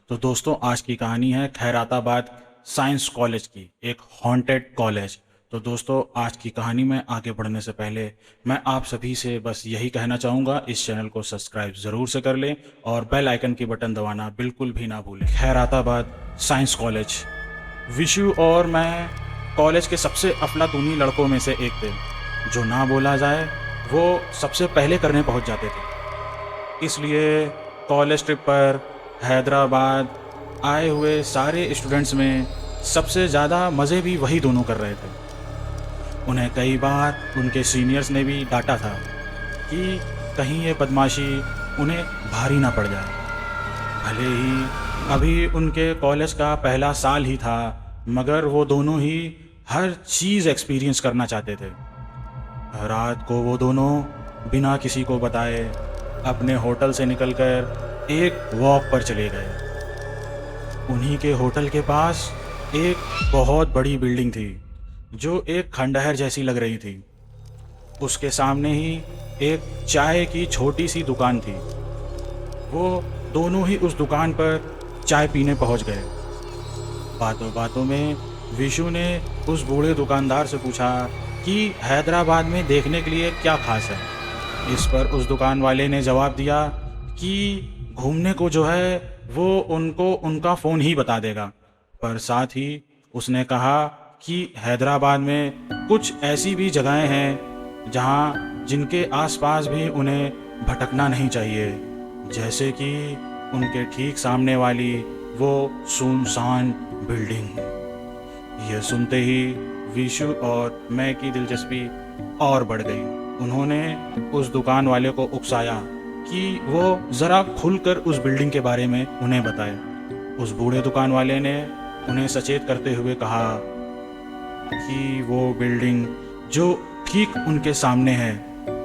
तो दोस्तों आज की कहानी है खैराताबाद साइंस कॉलेज की, एक हॉन्टेड कॉलेज। तो दोस्तों आज की कहानी में आगे बढ़ने से पहले मैं आप सभी से बस यही कहना चाहूँगा, इस चैनल को सब्सक्राइब ज़रूर से कर लें और बेल आइकन की बटन दबाना बिल्कुल भी ना भूलें। Khairatabad science college. विशु और मैं कॉलेज के सबसे अफलातूनी लड़कों में से एक थे, जो ना बोला जाए वो सबसे पहले करने पहुंच जाते थे। इसलिए कॉलेज ट्रिप पर हैदराबाद आए हुए सारे स्टूडेंट्स में सबसे ज़्यादा मज़े भी वही दोनों कर रहे थे। उन्हें कई बार उनके सीनियर्स ने भी डांटा था कि कहीं ये बदमाशी उन्हें भारी ना पड़ जाए। भले ही अभी उनके कॉलेज का पहला साल ही था, मगर वो दोनों ही हर चीज़ एक्सपीरियंस करना चाहते थे। रात को वो दोनों बिना किसी को बताए अपने होटल से निकलकर एक वॉक पर चले गए। उन्हीं के होटल के पास एक बहुत बड़ी बिल्डिंग थी, जो एक खंडहर जैसी लग रही थी। उसके सामने ही एक चाय की छोटी सी दुकान थी। वो दोनों ही उस दुकान पर चाय पीने पहुंच गए। बातों बातों में विशु ने उस बूढ़े दुकानदार से पूछा कि हैदराबाद में देखने के लिए क्या खास है। इस पर उस दुकान वाले ने जवाब दिया कि घूमने को जो है वो उनको उनका फ़ोन ही बता देगा, पर साथ ही उसने कहा कि हैदराबाद में कुछ ऐसी भी जगहें हैं जहां जिनके आसपास भी उन्हें भटकना नहीं चाहिए, जैसे कि उनके ठीक सामने वाली वो सुनसान बिल्डिंग। यह सुनते ही विशु और मैं की दिलचस्पी और बढ़ गई। उन्होंने उस दुकान वाले को उकसाया कि वो ज़रा खुलकर उस बिल्डिंग के बारे में उन्हें बताए। उस बूढ़े दुकान वाले ने उन्हें सचेत करते हुए कहा कि वो बिल्डिंग जो ठीक उनके सामने है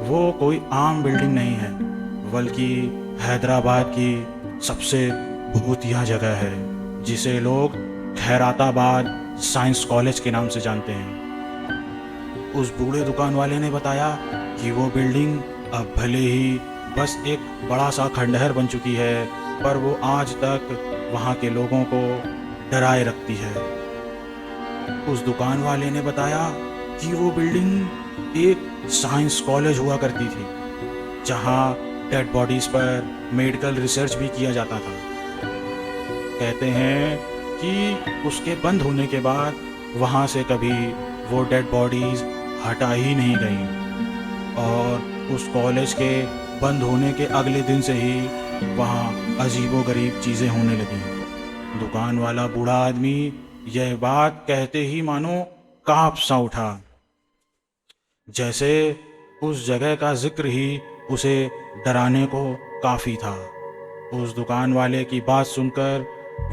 वो कोई आम बिल्डिंग नहीं है, बल्कि हैदराबाद की सबसे भूतिया जगह है, जिसे लोग खैराताबाद साइंस कॉलेज के नाम से जानते हैं। उस बूढ़े दुकान वाले ने बताया कि वो बिल्डिंग अब भले ही बस एक बड़ा सा खंडहर बन चुकी है, पर वो आज तक वहाँ के लोगों को डराए रखती है। उस दुकान वाले ने बताया कि वो बिल्डिंग एक साइंस कॉलेज हुआ करती थी, जहाँ डेड बॉडीज़ पर मेडिकल रिसर्च भी किया जाता था। कहते हैं कि उसके बंद होने के बाद वहाँ से कभी वो डेड बॉडीज़ हटा ही नहीं गई, और उस कॉलेज के बंद होने के अगले दिन से ही वहाँ अजीबोगरीब चीज़ें होने लगीं। दुकान वाला बूढ़ा आदमी यह बात कहते ही मानो काँप सा उठा, जैसे उस जगह का जिक्र ही उसे डराने को काफ़ी था। उस दुकान वाले की बात सुनकर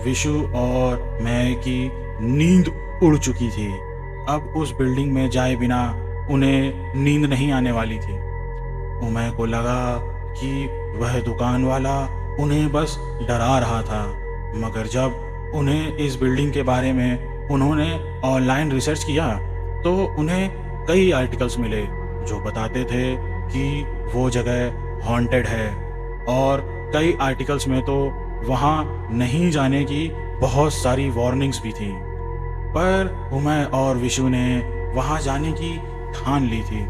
विशु और मैं की नींद उड़ चुकी थी। अब उस बिल्डिंग में जाए बिना उन्हें नींद नहीं आने वाली थी। उमय को लगा कि वह दुकान वाला उन्हें बस डरा रहा था, मगर जब उन्हें इस बिल्डिंग के बारे में उन्होंने ऑनलाइन रिसर्च किया तो उन्हें कई आर्टिकल्स मिले जो बताते थे कि वो जगह हॉन्टेड है, और कई आर्टिकल्स में तो वहाँ नहीं जाने की बहुत सारी वार्निंग्स भी थी। पर उमय और विशु ने वहाँ जाने की ठान ली थी।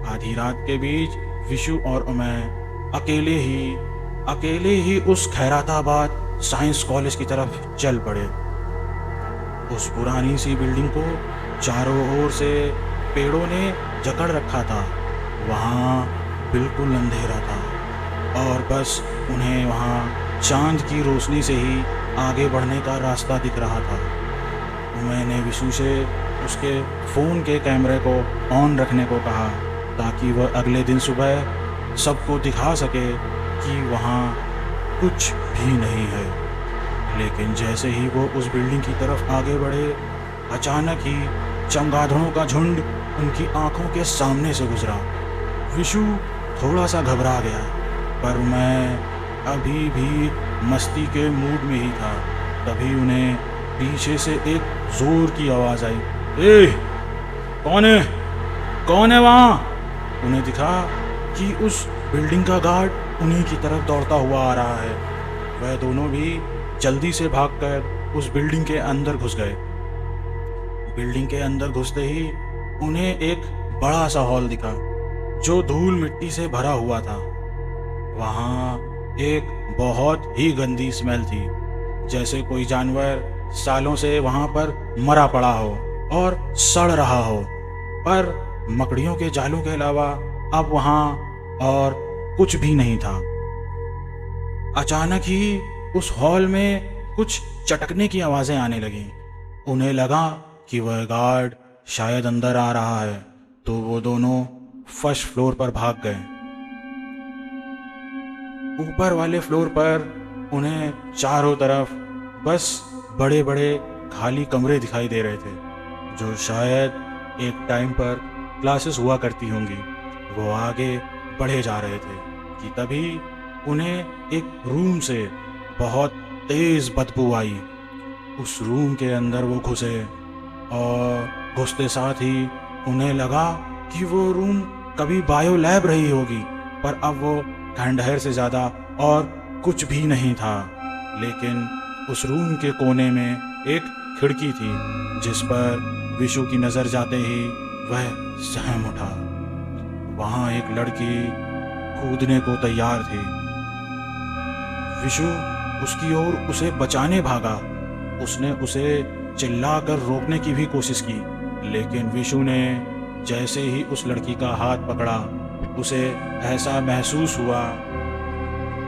आधी रात के बीच विशु और उमय अकेले ही उस खैराताबाद साइंस कॉलेज की तरफ चल पड़े। उस पुरानी सी बिल्डिंग को चारों ओर से पेड़ों ने जकड़ रखा था। वहाँ बिल्कुल अंधेरा था और बस उन्हें वहाँ चांद की रोशनी से ही आगे बढ़ने का रास्ता दिख रहा था। मैंने विशु से उसके फ़ोन के कैमरे को ऑन रखने को कहा, ताकि वह अगले दिन सुबह सबको दिखा सके कि वहाँ कुछ भी नहीं है। लेकिन जैसे ही वो उस बिल्डिंग की तरफ आगे बढ़े, अचानक ही चमगादड़ों का झुंड उनकी आंखों के सामने से गुजरा। विशु थोड़ा सा घबरा गया, पर मैं अभी भी मस्ती के मूड में ही था। तभी उन्हें पीछे से एक जोर की आवाज़ आई, ए कौन है वहाँ? उन्हें दिखा कि उस बिल्डिंग का गार्ड उन्हीं की तरफ दौड़ता हुआ आ रहा है। वह दोनों भी जल्दी से भागकर उस बिल्डिंग के अंदर घुस गए। बिल्डिंग के अंदर घुसते ही उन्हें एक बड़ा सा हॉल दिखा जो धूल मिट्टी से भरा हुआ था। वहाँ एक बहुत ही गंदी स्मेल थी, जैसे कोई जानवर सालों से वहाँ पर मरा पड़ा हो और सड़ रहा हो। पर मकड़ियों के जालों के अलावा अब वहाँ और कुछ भी नहीं था। अचानक ही उस हॉल में कुछ चटकने की आवाज़ें आने लगीं। उन्हें लगा कि वह गार्ड शायद अंदर आ रहा है, तो वो दोनों फर्स्ट फ्लोर पर भाग गए। ऊपर वाले फ्लोर पर उन्हें चारों तरफ बस बड़े बड़े खाली कमरे दिखाई दे रहे थे, जो शायद एक टाइम पर क्लासेस हुआ करती होंगी। वो आगे बढ़े जा रहे थे कि तभी उन्हें एक रूम से बहुत तेज़ बदबू आई। उस रूम के अंदर वो घुसे और घुसते साथ ही उन्हें लगा कि वो रूम कभी बायो लैब रही होगी, पर अब वो खंडहर से ज़्यादा और कुछ भी नहीं था। लेकिन उस रूम के कोने में एक खिड़की थी जिस पर विशु की नज़र जाते ही वह सहम उठा। वहाँ एक लड़की कूदने को तैयार थी। विशु उसकी ओर उसे बचाने भागा। उसने उसे चिल्लाकर रोकने की भी कोशिश की, लेकिन विशु ने जैसे ही उस लड़की का हाथ पकड़ा, उसे ऐसा महसूस हुआ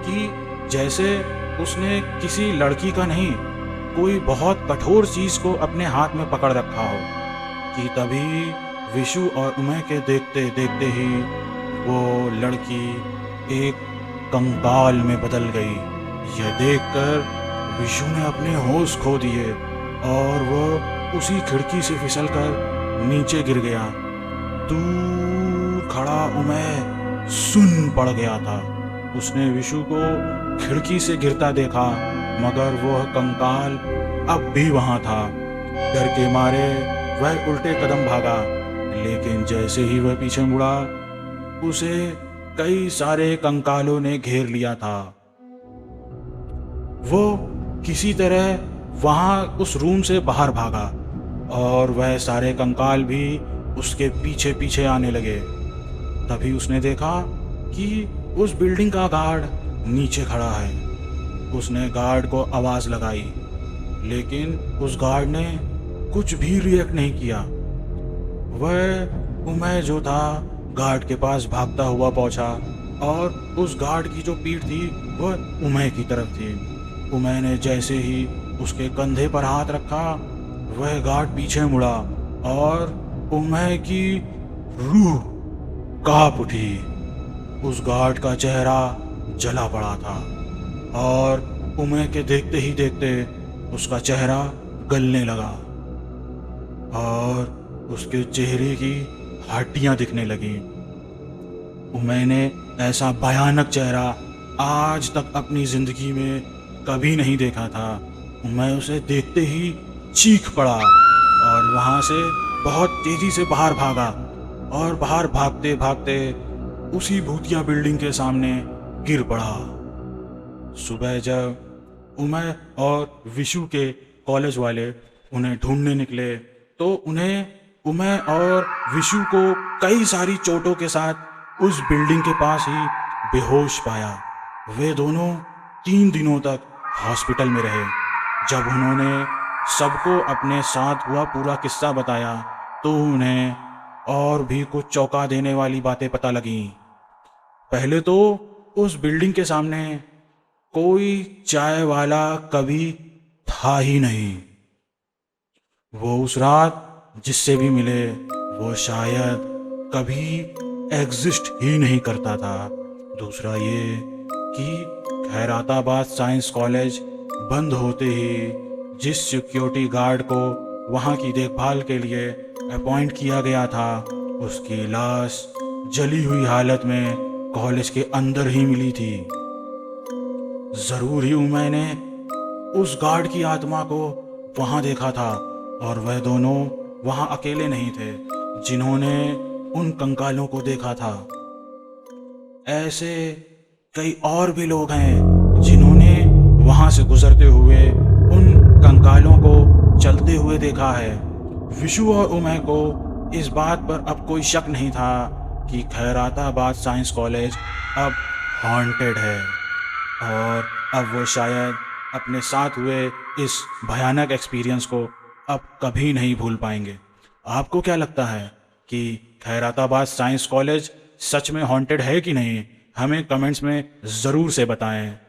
कि जैसे उसने किसी लड़की का नहीं, कोई बहुत कठोर चीज़ को अपने हाथ में पकड़ रखा हो। कि तभी विशु और उमय के देखते देखते ही वो लड़की एक कंकाल में बदल गई। यह देखकर विशु ने अपने होश खो दिए और वो उसी खिड़की से फिसलकर नीचे गिर गया। दूर खड़ा उमय सुन्न पड़ गया था। उसने विशु को खिड़की से गिरता देखा, मगर वह कंकाल अब भी वहाँ था। डर के मारे वह उल्टे कदम भागा, लेकिन जैसे ही वह पीछे मुड़ा, उसे कई सारे कंकालों ने घेर लिया था। वो किसी तरह वहाँ उस रूम से बाहर भागा और वह सारे कंकाल भी उसके पीछे पीछे आने लगे। तभी उसने देखा कि उस बिल्डिंग का गार्ड नीचे खड़ा है। उसने गार्ड को आवाज़ लगाई, लेकिन उस गार्ड ने कुछ भी रिएक्ट नहीं किया। वह उमय जो था गार्ड के पास भागता हुआ पहुंचा और उस गार्ड की जो पीठ थी वह उमय की तरफ थी। उमय ने जैसे ही उसके कंधे पर हाथ रखा, वह गार्ड पीछे मुड़ा और उमय की रूह कांप उठी। उस गार्ड का चेहरा जला पड़ा था और उमय के देखते ही देखते उसका चेहरा गलने लगा और उसके चेहरे की हड्डियां दिखने लगी। उमय ने ऐसा भयानक चेहरा आज तक अपनी जिंदगी में कभी नहीं देखा था। उमय उसे देखते ही चीख पड़ा और वहाँ से बहुत तेजी से बाहर भागा और बाहर भागते भागते उसी भूतिया बिल्डिंग के सामने गिर पड़ा। सुबह जब उमय और विशु के कॉलेज वाले उन्हें ढूंढने निकले, तो उन्हें उमय और विशु को कई सारी चोटों के साथ उस बिल्डिंग के पास ही बेहोश पाया। वे दोनों 3 दिनों तक हॉस्पिटल में रहे। जब उन्होंने सबको अपने साथ हुआ पूरा किस्सा बताया, तो उन्हें और भी कुछ चौंका देने वाली बातें पता लगीं। पहले तो उस बिल्डिंग के सामने कोई चाय वाला कभी था ही नहीं। वो उस रात जिससे भी मिले वो शायद कभी एग्जिस्ट ही नहीं करता था। दूसरा ये कि खैराताबाद साइंस कॉलेज बंद होते ही जिस सिक्योरिटी गार्ड को वहाँ की देखभाल के लिए अपॉइंट किया गया था, उसकी लाश जली हुई हालत में कॉलेज के अंदर ही मिली थी। जरूर ही उमय ने उस गार्ड की आत्मा को वहाँ देखा था और वह दोनों वहाँ अकेले नहीं थे जिन्होंने उन कंकालों को देखा था। ऐसे कई और भी लोग हैं जिन्होंने वहाँ से गुजरते हुए उन कंकालों को चलते हुए देखा है। विशु और उमय को इस बात पर अब कोई शक नहीं था कि खैराताबाद साइंस कॉलेज अब हॉन्टेड है, और अब वो शायद अपने साथ हुए इस भयानक एक्सपीरियंस को अब कभी नहीं भूल पाएंगे। आपको क्या लगता है कि खैराताबाद साइंस कॉलेज सच में हॉन्टेड है कि नहीं? हमें कमेंट्स में ज़रूर से बताएं।